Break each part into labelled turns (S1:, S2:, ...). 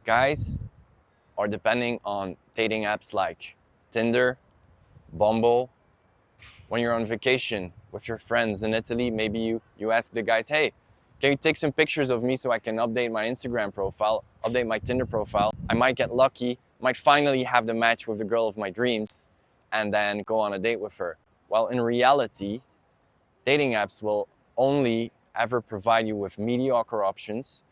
S1: Guys are depending on dating apps like Tinder, Bumble. When you're on vacation with your friends in Italy, maybe you ask the guys, hey, can you take some pictures of me so I can update my Instagram profile, update my Tinder profile? I might get lucky, might finally have the match with the girl of my dreams, and then go on a date with her. While in reality, dating apps will only ever provide you with mediocre options.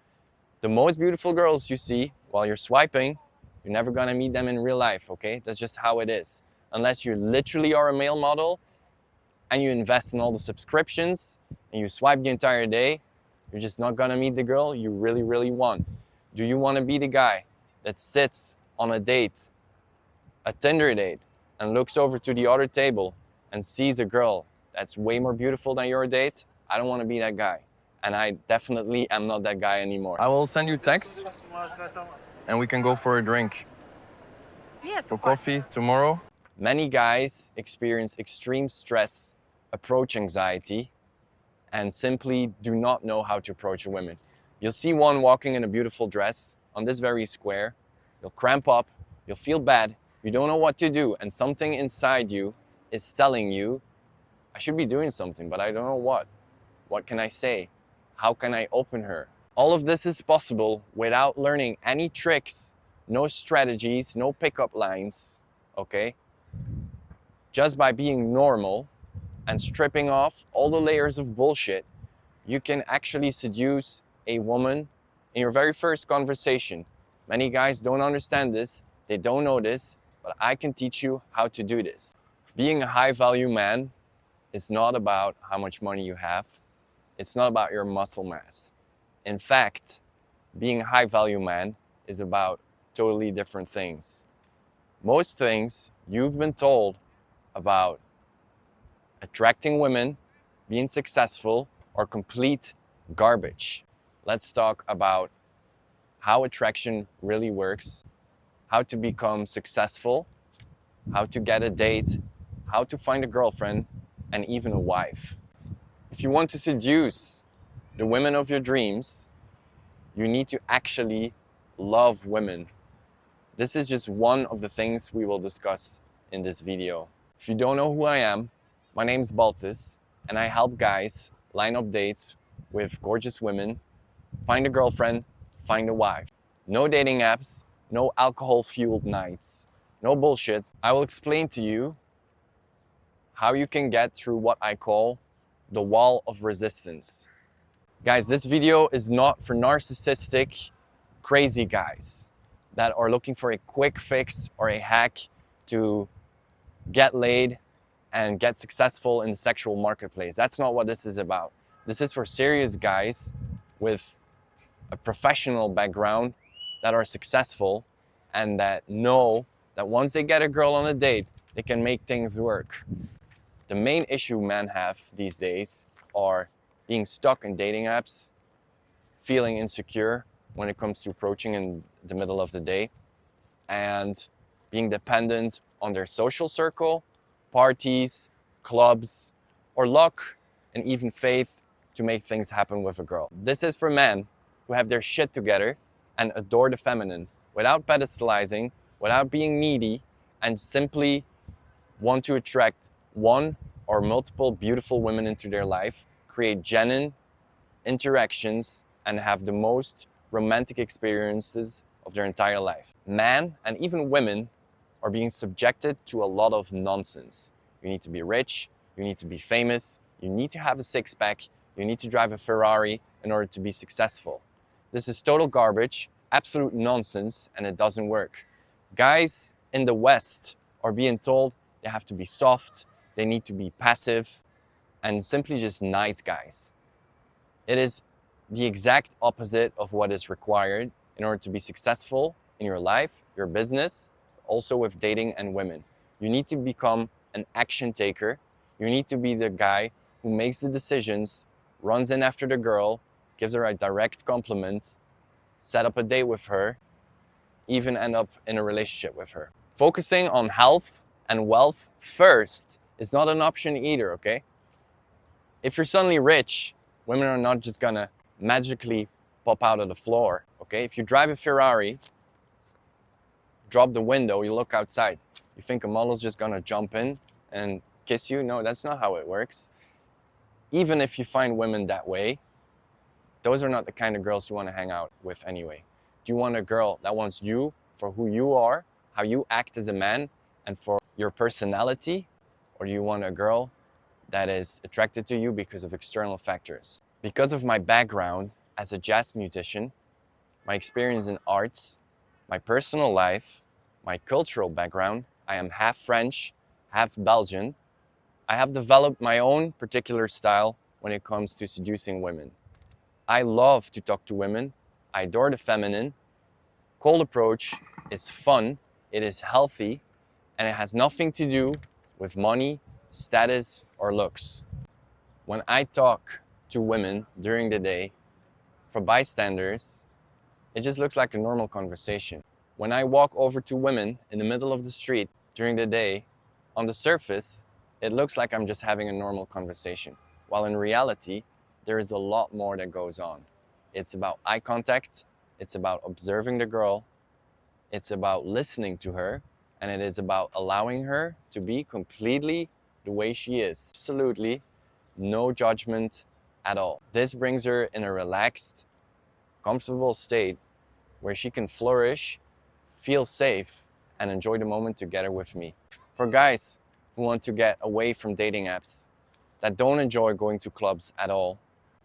S1: The most beautiful girls you see while you're swiping, you're never gonna meet them in real life, okay? That's just how it is. Unless you literally are a male model and you invest in all the subscriptions and you swipe the entire day, you're just not gonna meet the girl you really, really want. Do you wanna be the guy that sits on a date, a Tinder date, and looks over to the other table and sees a girl that's way more beautiful than your date? I don't wanna be that guy. And I definitely am not that guy anymore. I will send you text and we can go for a drink.
S2: Yes,
S1: For
S2: of course.
S1: coffee tomorrow. Many guys experience extreme stress, approach anxiety, and simply do not know how to approach a woman. You'll see one walking in a beautiful dress on this very square. You'll cramp up, you'll feel bad, you don't know what to do, and something inside you is telling you, I should be doing something, but I don't know what. What can I say? How can I open her? All of this is possible without learning any tricks, no strategies, no pickup lines, okay? Just by being normal and stripping off all the layers of bullshit, you can actually seduce a woman in your very first conversation. Many guys don't understand this, they don't know this, but I can teach you how to do this. Being a high value man is not about how much money you have. It's not about your muscle mass. In fact, being a high value man is about totally different things. Most things you've been told about attracting women, being successful, are complete garbage. Let's talk about how attraction really works, how to become successful, how to get a date, how to find a girlfriend, and even a wife. If you want to seduce the women of your dreams, you need to actually love women. This is just one of the things we will discuss in this video. If you don't know who I am, my name is Baltus, and I help guys line up dates with gorgeous women, find a girlfriend, find a wife. No dating apps, no alcohol-fueled nights, no bullshit. I will explain to you how you can get through what I call the wall of resistance. Guys, this video is not for narcissistic, crazy guys that are looking for a quick fix or a hack to get laid and get successful in the sexual marketplace. That's not what this is about. This is for serious guys with a professional background that are successful and that know that once they get a girl on a date, they can make things work. The main issue men have these days are being stuck in dating apps, feeling insecure when it comes to approaching in the middle of the day, and being dependent on their social circle, parties, clubs, or luck, and even faith to make things happen with a girl. This is for men who have their shit together and adore the feminine without pedestalizing, without being needy, and simply want to attract one or multiple beautiful women into their life, create genuine interactions, and have the most romantic experiences of their entire life. Men and even women are being subjected to a lot of nonsense. You need to be rich, you need to be famous, you need to have a six-pack, you need to drive a Ferrari in order to be successful. This is total garbage, absolute nonsense, and it doesn't work. Guys in the West are being told they have to be soft, they need to be passive, and simply just nice guys. It is the exact opposite of what is required in order to be successful in your life, your business, also with dating and women. You need to become an action taker. You need to be the guy who makes the decisions, runs in after the girl, gives her a direct compliment, set up a date with her, even end up in a relationship with her. Focusing on health and wealth first is not an option either, okay? If you're suddenly rich, women are not just gonna magically pop out of the floor, okay? If you drive a Ferrari, drop the window, you look outside. You think a model's just gonna jump in and kiss you? No, that's not how it works. Even if you find women that way, those are not the kind of girls you want to hang out with anyway. Do you want a girl that wants you for who you are, how you act as a man, and for your personality? Or do you want a girl that is attracted to you because of external factors? Because of my background as a jazz musician, my experience in arts, my personal life, my cultural background, I am half French, half Belgian. I have developed my own particular style when it comes to seducing women. I love to talk to women. I adore the feminine. Cold approach is fun, it is healthy, and it has nothing to do with money, status, or looks. When I talk to women during the day, for bystanders, it just looks like a normal conversation. When I walk over to women in the middle of the street during the day, on the surface, it looks like I'm just having a normal conversation. While in reality, there is a lot more that goes on. It's about eye contact, it's about observing the girl, it's about listening to her, and it is about allowing her to be completely the way she is. Absolutely no judgment at all. This brings her in a relaxed, comfortable state where she can flourish, feel safe, and enjoy the moment together with me. For guys who want to get away from dating apps, that don't enjoy going to clubs at all,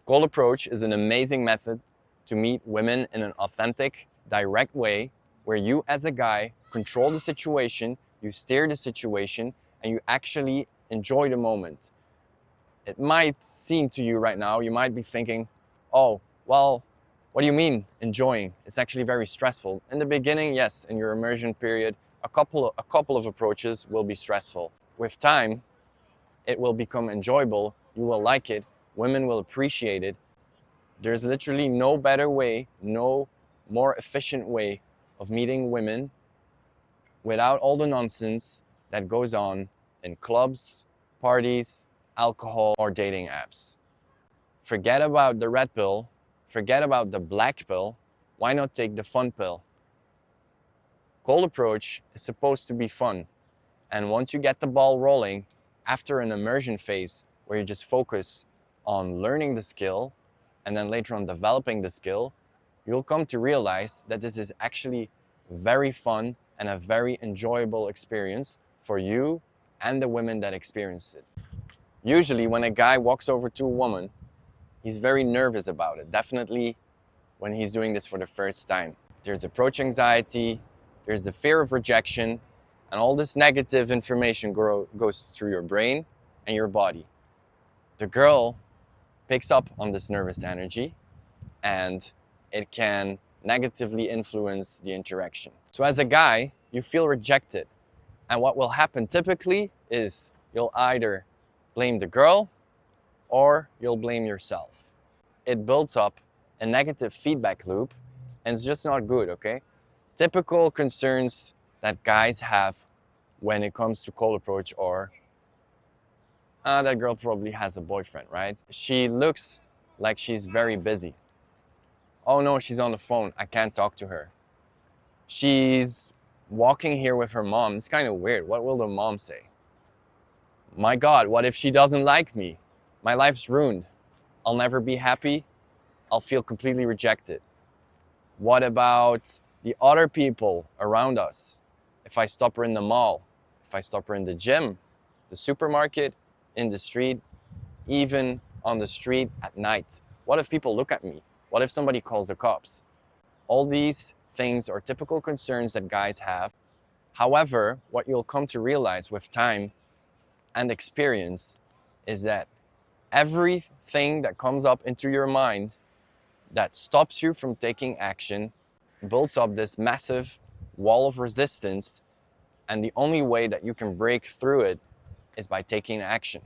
S1: Cold approach is an amazing method to meet women in an authentic, direct way where you as a guy control the situation, you steer the situation, and you actually enjoy the moment. It might seem to you right now, you might be thinking, oh, well, what do you mean enjoying? It's actually very stressful. In the beginning, yes, in your immersion period, a couple of approaches will be stressful. With time, it will become enjoyable, you will like it, women will appreciate it. There's literally no better way, no more efficient way of meeting women without all the nonsense that goes on in clubs, parties, alcohol, or dating apps. Forget about the red pill, forget about the black pill, why not take the fun pill? Cold approach is supposed to be fun, and once you get the ball rolling, after an immersion phase where you just focus on learning the skill and then later on developing the skill, you'll come to realize that this is actually very fun and a very enjoyable experience for you and the women that experience it. Usually when a guy walks over to a woman, he's very nervous about it, definitely when he's doing this for the first time. There's approach anxiety, there's the fear of rejection, and all this negative information goes through your brain and your body. The girl picks up on this nervous energy and it can negatively influence the interaction. So as a guy, you feel rejected. And what will happen typically is you'll either blame the girl or you'll blame yourself. It builds up a negative feedback loop and it's just not good, okay? Typical concerns that guys have when it comes to cold approach or that girl probably has a boyfriend, right? She looks like she's very busy. Oh no, she's on the phone. I can't talk to her. She's walking here with her mom. It's kind of weird. What will the mom say? My God, what if she doesn't like me? My life's ruined. I'll never be happy. I'll feel completely rejected. What about the other people around us? If I stop her in the mall, if I stop her in the gym, the supermarket, in the street, even on the street at night. What if people look at me? What if somebody calls the cops? All these things are typical concerns that guys have. However, what you'll come to realize with time and experience is that everything that comes up into your mind that stops you from taking action builds up this massive wall of resistance, and the only way that you can break through it is by taking action.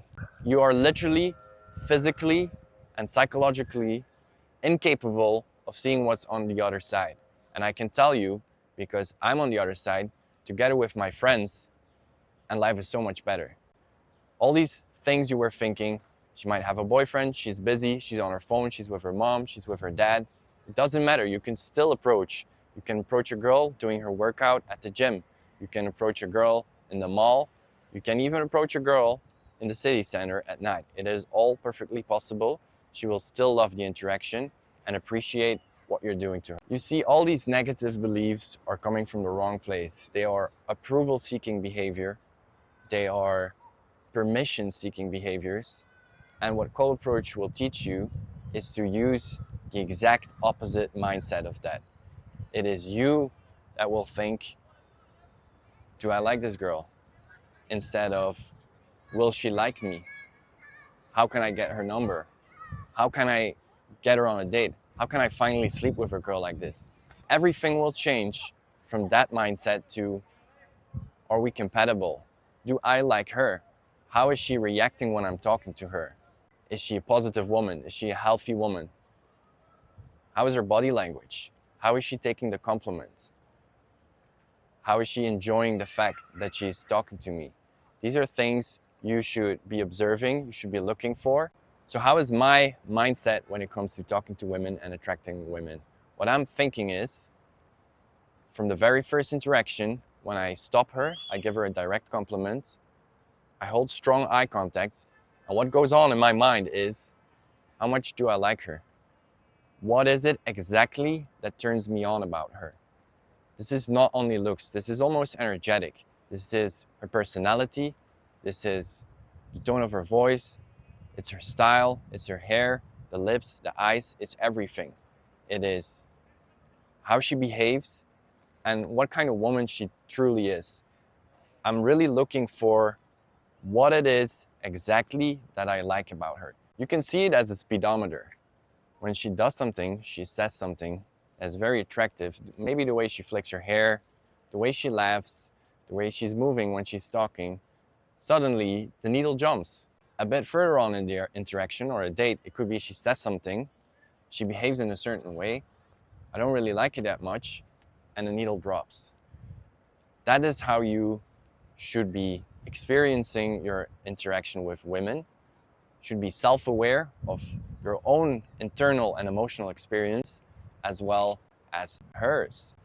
S1: You are literally, physically, and psychologically incapable of seeing what's on the other side. And I can tell you, because I'm on the other side, together with my friends, and life is so much better. All these things you were thinking, she might have a boyfriend, she's busy, she's on her phone, she's with her mom, she's with her dad. It doesn't matter, you can still approach You can approach a girl doing her workout at the gym. You can approach a girl in the mall. You can even approach a girl in the city center at night. It is all perfectly possible. She will still love the interaction and appreciate what you're doing to her. You see, all these negative beliefs are coming from the wrong place. They are approval-seeking behavior. They are permission-seeking behaviors. And what Cold Approach will teach you is to use the exact opposite mindset of that. It is you that will think, do I like this girl? Instead of, will she like me? How can I get her number? How can I get her on a date? How can I finally sleep with a girl like this? Everything will change from that mindset to, are we compatible? Do I like her? How is she reacting when I'm talking to her? Is she a positive woman? Is she a healthy woman? How is her body language? How is she taking the compliments? How is she enjoying the fact that she's talking to me? These are things you should be observing, you should be looking for. So how is my mindset when it comes to talking to women and attracting women? What I'm thinking is, from the very first interaction, when I stop her, I give her a direct compliment, I hold strong eye contact, and what goes on in my mind is, how much do I like her? What is it exactly that turns me on about her? This is not only looks, this is almost energetic. This is her personality, this is the tone of her voice, it's her style, it's her hair, the lips, the eyes, it's everything. It is how she behaves and what kind of woman she truly is. I'm really looking for what it is exactly that I like about her. You can see it as a speedometer. When she does something, she says something that's very attractive. Maybe the way she flicks her hair, the way she laughs, the way she's moving when she's talking. Suddenly, the needle jumps. A bit further on in the interaction or a date, it could be she says something, she behaves in a certain way, I don't really like it that much, and the needle drops. That is how you should be experiencing your interaction with women. Should be self-aware of your own internal and emotional experience as well as hers.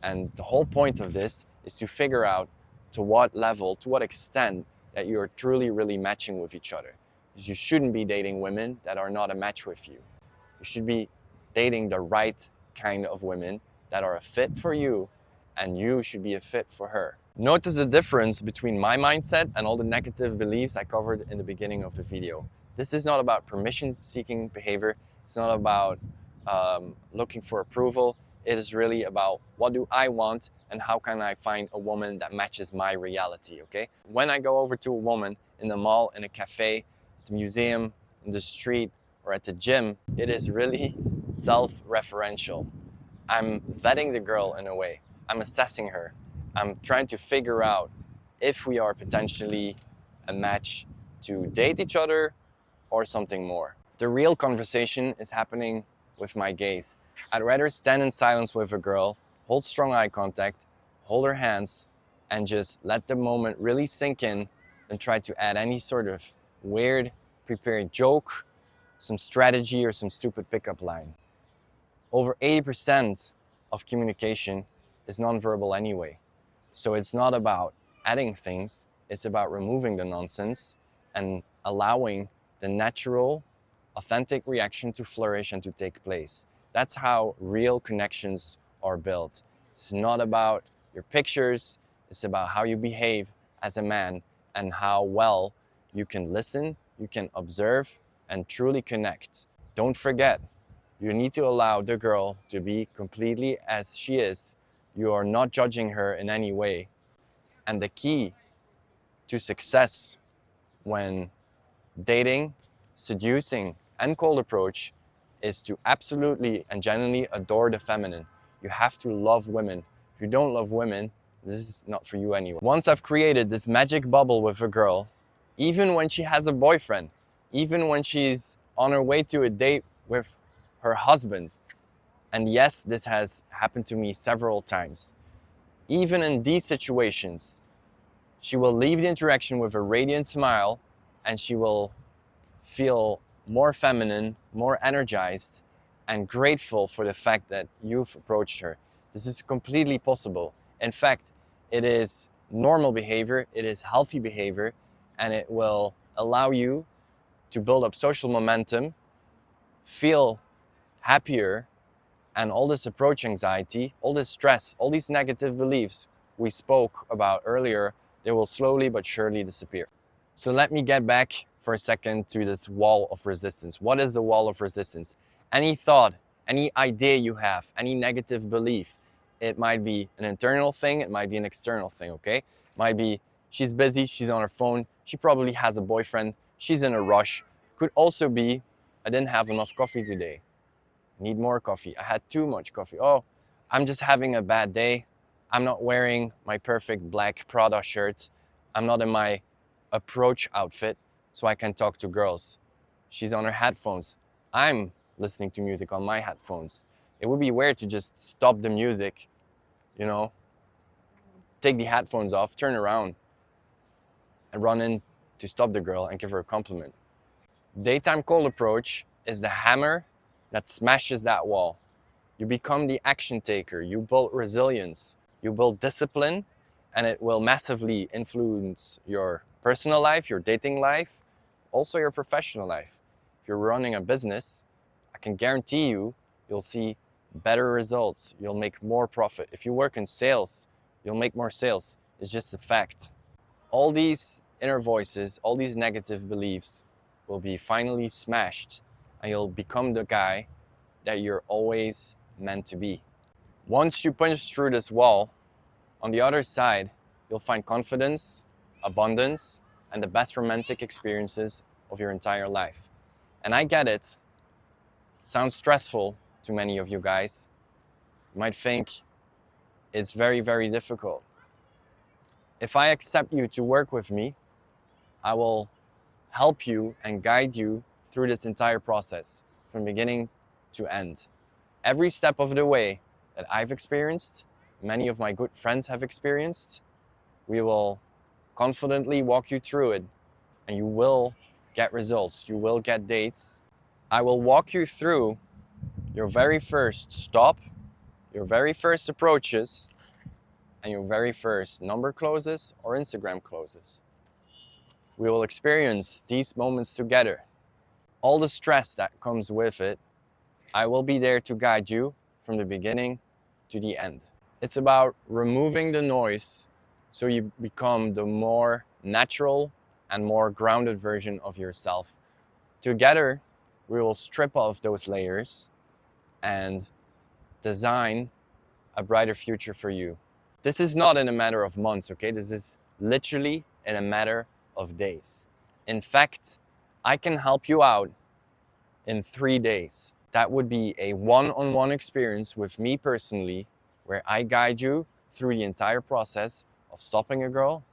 S1: And the whole point of this is to figure out to what level, to what extent that you're truly really matching with each other. Because you shouldn't be dating women that are not a match with you. You should be dating the right kind of women that are a fit for you, and you should be a fit for her. Notice the difference between my mindset and all the negative beliefs I covered in the beginning of the video. This is not about permission-seeking behavior. It's not about looking for approval. It is really about what do I want and how can I find a woman that matches my reality, okay? When I go over to a woman in the mall, in a cafe, at the museum, in the street, or at the gym, it is really self-referential. I'm vetting the girl in a way. I'm assessing her. I'm trying to figure out if we are potentially a match to date each other or something more. The real conversation is happening with my gaze. I'd rather stand in silence with a girl, hold strong eye contact, hold her hands, and just let the moment really sink in than try to add any sort of weird, prepared joke, some strategy, or some stupid pickup line. Over 80% of communication is nonverbal anyway. So it's not about adding things, it's about removing the nonsense and allowing the natural, authentic reaction to flourish and to take place. That's how real connections are built. It's not about your pictures, it's about how you behave as a man and how well you can listen, you can observe, and truly connect. Don't forget, you need to allow the girl to be completely as she is. You are not judging her in any way. And the key to success when dating, seducing, and cold approach is to absolutely and genuinely adore the feminine. You have to love women. If you don't love women, this is not for you anyway. Once I've created this magic bubble with a girl, even when she has a boyfriend, even when she's on her way to a date with her husband, and yes, this has happened to me several times, even in these situations, she will leave the interaction with a radiant smile and she will feel more feminine, more energized, and grateful for the fact that you've approached her. This is completely possible. In fact, it is normal behavior, it is healthy behavior, and it will allow you to build up social momentum, feel happier, and all this approach anxiety, all this stress, all these negative beliefs we spoke about earlier, they will slowly but surely disappear. So let me get back for a second to this wall of resistance. What is the wall of resistance? Any thought, any idea you have, any negative belief, it might be an internal thing, it might be an external thing, okay? It might be she's busy, she's on her phone, she probably has a boyfriend, she's in a rush. Could also be, I didn't have enough coffee today. Need more coffee. I had too much coffee. Oh, I'm just having a bad day. I'm not wearing my perfect black Prada shirt. I'm not in my approach outfit so I can talk to girls. She's on her headphones. I'm listening to music on my headphones. It would be weird to just stop the music, you know, take the headphones off, turn around, and run in to stop the girl and give her a compliment. Daytime cold approach is the hammer that smashes that wall. You become the action taker, you build resilience, you build discipline, and it will massively influence your personal life, your dating life, also your professional life. If you're running a business, I can guarantee you, you'll see better results, you'll make more profit. If you work in sales, you'll make more sales. It's just a fact. All these inner voices, all these negative beliefs will be finally smashed, and you'll become the guy that you're always meant to be. Once you punch through this wall, on the other side, you'll find confidence, abundance, and the best romantic experiences of your entire life. And I get it. It sounds stressful to many of you guys. You might think it's very, very difficult. If I accept you to work with me, I will help you and guide you through this entire process from beginning to end. Every step of the way that I've experienced, many of my good friends have experienced, we will confidently walk you through it, and you will get results. You will get dates. I will walk you through your very first stop, your very first approaches, and your very first number closes or Instagram closes. We will experience these moments together. All the stress that comes with it, I will be there to guide you from the beginning to the end. It's about removing the noise so you become the more natural and more grounded version of yourself. Together, we will strip off those layers and design a brighter future for you. This is not in a matter of months, okay? This is literally in a matter of days. In fact, I can help you out in 3 days. That would be a one-on-one experience with me personally, where I guide you through the entire process of stopping a girl,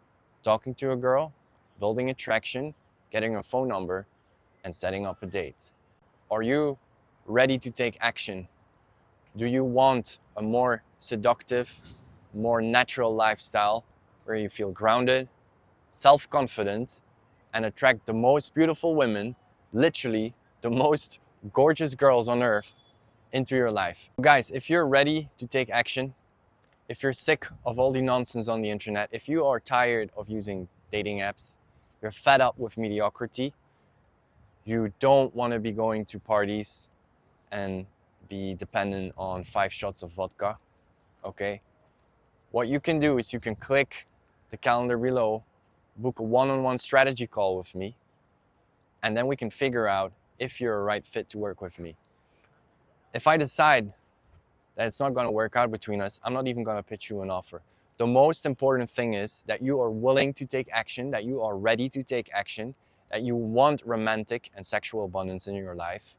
S1: talking to a girl, building attraction, getting a phone number, and setting up a date. Are you ready to take action? Do you want a more seductive, more natural lifestyle where you feel grounded, self-confident, and attract the most beautiful women, literally the most gorgeous girls on earth, into your life? Guys, if you're ready to take action, if you're sick of all the nonsense on the internet, if you are tired of using dating apps, you're fed up with mediocrity, you don't want to be going to parties and be dependent on 5 shots of vodka, okay? What you can do is you can click the calendar below, book a one-on-one strategy call with me, and then we can figure out if you're a right fit to work with me. If I decide that it's not going to work out between us, I'm not even going to pitch you an offer. The most important thing is that you are willing to take action, that you are ready to take action, that you want romantic and sexual abundance in your life.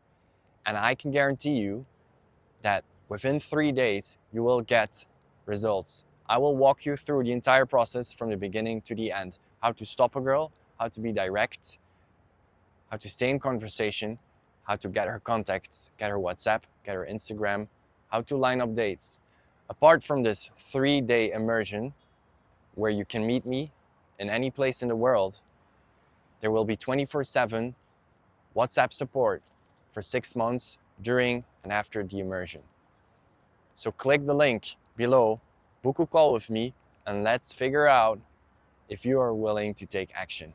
S1: And I can guarantee you that within 3 days, you will get results. I will walk you through the entire process from the beginning to the end. How to stop a girl, how to be direct, how to stay in conversation, how to get her contacts, get her WhatsApp, get her Instagram, how to line up dates. Apart from this 3-day immersion where you can meet me in any place in the world, there will be 24/7 WhatsApp support for 6 months during and after the immersion. So click the link below, book a call with me, and let's figure out if you are willing to take action.